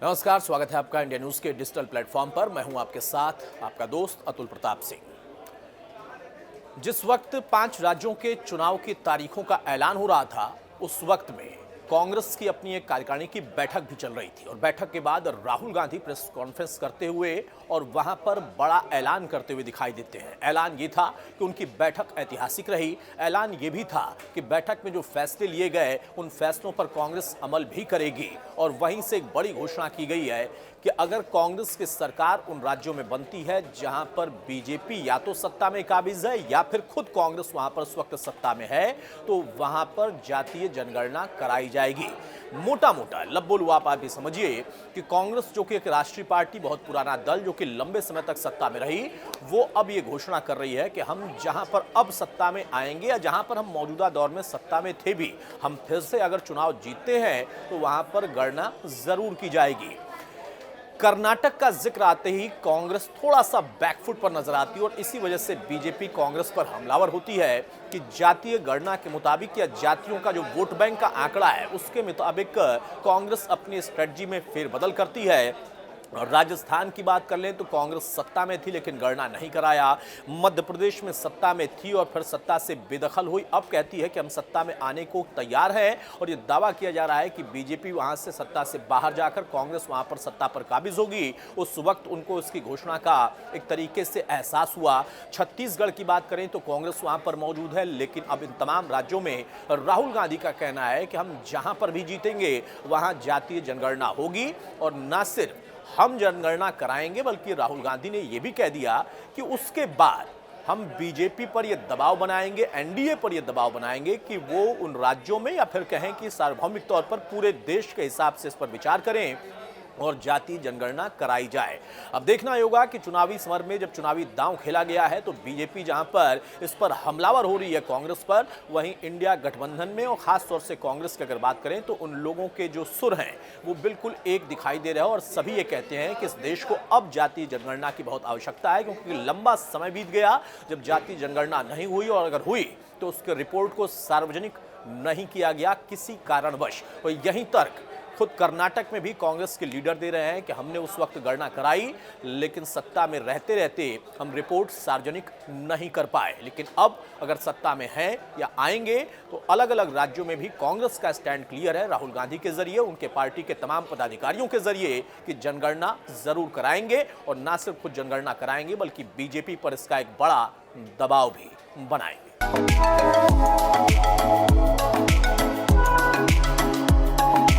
नमस्कार, स्वागत है आपका इंडिया न्यूज के डिजिटल प्लेटफॉर्म पर। मैं हूं आपके साथ आपका दोस्त अतुल प्रताप सिंह। जिस वक्त 5 राज्यों के चुनाव की तारीखों का ऐलान हो रहा था, उस वक्त में कांग्रेस की अपनी एक कार्यकारिणी की बैठक भी चल रही थी और बैठक के बाद राहुल गांधी प्रेस कॉन्फ्रेंस करते हुए और वहां पर बड़ा ऐलान करते हुए दिखाई देते हैं। ऐलान ये था कि उनकी बैठक ऐतिहासिक रही। ऐलान ये भी था कि बैठक में जो फैसले लिए गए उन फैसलों पर कांग्रेस अमल भी करेगी और वहीं से एक बड़ी घोषणा की गई है कि अगर कांग्रेस की सरकार उन राज्यों में बनती है जहां पर बीजेपी या तो सत्ता में काबिज है या फिर खुद कांग्रेस वहां पर उस वक्त सत्ता में है, तो वहां पर जातीय जनगणना कराई जाएगी। मोटा मोटा लब्बो आप भी समझिए कि कांग्रेस, जो कि एक राष्ट्रीय पार्टी, बहुत पुराना दल, जो कि लंबे समय तक सत्ता में रही, वो अब ये घोषणा कर रही है कि हम जहां पर अब सत्ता में आएंगे या जहां पर हम मौजूदा दौर में सत्ता में थे भी, हम फिर से अगर चुनाव जीतते हैं तो वहां पर गणना जरूर की जाएगी। कर्नाटक का जिक्र आते ही कांग्रेस थोड़ा सा बैकफुट पर नजर आती है और इसी वजह से बीजेपी कांग्रेस पर हमलावर होती है कि जातीय गणना के मुताबिक या जातियों का जो वोट बैंक का आंकड़ा है उसके मुताबिक कांग्रेस अपनी स्ट्रेटजी में फेरबदल करती है। और राजस्थान की बात कर लें तो कांग्रेस सत्ता में थी लेकिन गणना नहीं कराया। मध्य प्रदेश में सत्ता में थी और फिर सत्ता से बेदखल हुई, अब कहती है कि हम सत्ता में आने को तैयार हैं और ये दावा किया जा रहा है कि बीजेपी वहां से सत्ता से बाहर जाकर कांग्रेस वहां पर सत्ता पर काबिज होगी। उस वक्त उनको इसकी घोषणा का एक तरीके से एहसास हुआ। छत्तीसगढ़ की बात करें तो कांग्रेस वहां पर मौजूद है, लेकिन अब इन तमाम राज्यों में राहुल गांधी का कहना है कि हम जहां पर भी जीतेंगे वहां जातीय जनगणना होगी और न सिर्फ हम जनगणना कराएंगे बल्कि राहुल गांधी ने यह भी कह दिया कि उसके बाद हम बीजेपी पर यह दबाव बनाएंगे, एनडीए पर यह दबाव बनाएंगे कि वो उन राज्यों में या फिर कहें कि सार्वभौमिक तौर पर पूरे देश के हिसाब से इस पर विचार करें और जातीय जनगणना कराई जाए। अब देखना होगा कि चुनावी समर में जब चुनावी दांव खेला गया है तो बीजेपी जहां पर इस पर हमलावर हो रही है कांग्रेस पर, वहीं इंडिया गठबंधन में और खास तौर से कांग्रेस की अगर बात करें तो उन लोगों के जो सुर हैं वो बिल्कुल एक दिखाई दे रहे हैं और सभी ये कहते हैं कि इस देश को अब जातीय जनगणना की बहुत आवश्यकता है, क्योंकि लंबा समय बीत गया जब जातीय जनगणना नहीं हुई और अगर हुई तो उसके रिपोर्ट को सार्वजनिक नहीं किया गया किसी कारणवश। और यही तर्क खुद कर्नाटक में भी कांग्रेस के लीडर दे रहे हैं कि हमने उस वक्त गणना कराई लेकिन सत्ता में रहते रहते हम रिपोर्ट सार्वजनिक नहीं कर पाए। लेकिन अब अगर सत्ता में हैं या आएंगे तो अलग अलग राज्यों में भी कांग्रेस का स्टैंड क्लियर है, राहुल गांधी के जरिए, उनके पार्टी के तमाम पदाधिकारियों के जरिए, कि जनगणना जरूर कराएंगे और ना सिर्फ खुद जनगणना कराएंगे बल्कि बीजेपी पर इसका एक बड़ा दबाव भी बनाएंगे।